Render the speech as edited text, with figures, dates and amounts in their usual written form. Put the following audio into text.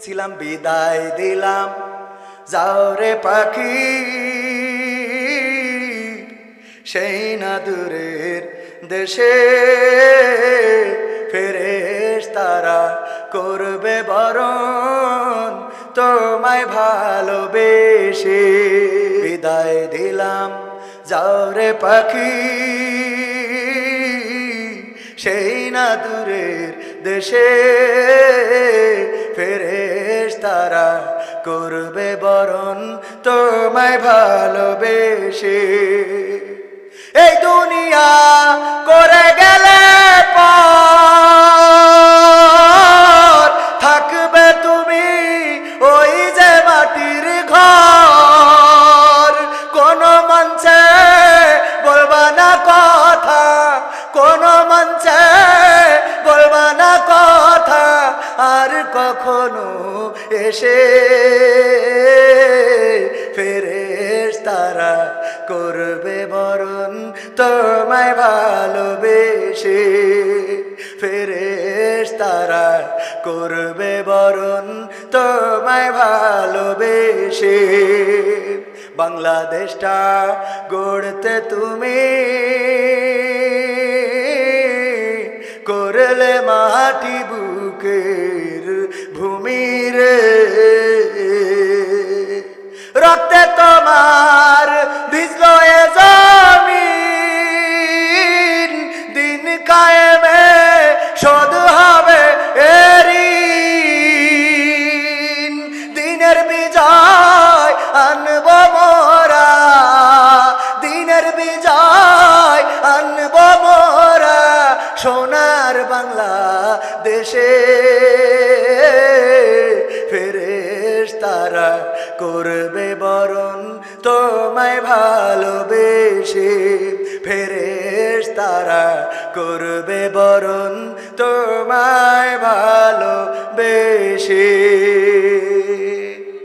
ছিলাম বিদায় দিলাম যাও রে পাখি সেই না দূরের দেশে ফেরেশতারা করবে বরণ তোমায় ভালোবেসে বিদায় দিলাম যাও রে পাখি সেই না দূরের দেশে ফেরেশতারা করবে বরণ তোমায় ভালোবেসে এই দুনিয়া করে গেলে পর থাকবে তুমি ওই যে মাটির ঘর কোন মঞ্চে বলবা না কথা কোন মঞ্চে বলবা না কথা আর কখনো এসে ফেরেশতারা করবে বরণ তোমায় ভালোবেসে ফেরেশতারা করবে বরণ তোমায় ভালোবেসে বাংলাদেশটা গড়তে তুমি করলে মাটি বুকের ভূমির রক্তে তোমার ভিজলো এ জমিন দিন কায়েমে শোধ হবে এরিন দিনের বিজয় আনব মোরা দিনের বিজয় আনব মোরা সোনার বাংলা দেশে ফেরেশতারা করবে বরণ তোমায় ভালোবেসে ফেরেশতারা করবে বরণ তোমায় ভালো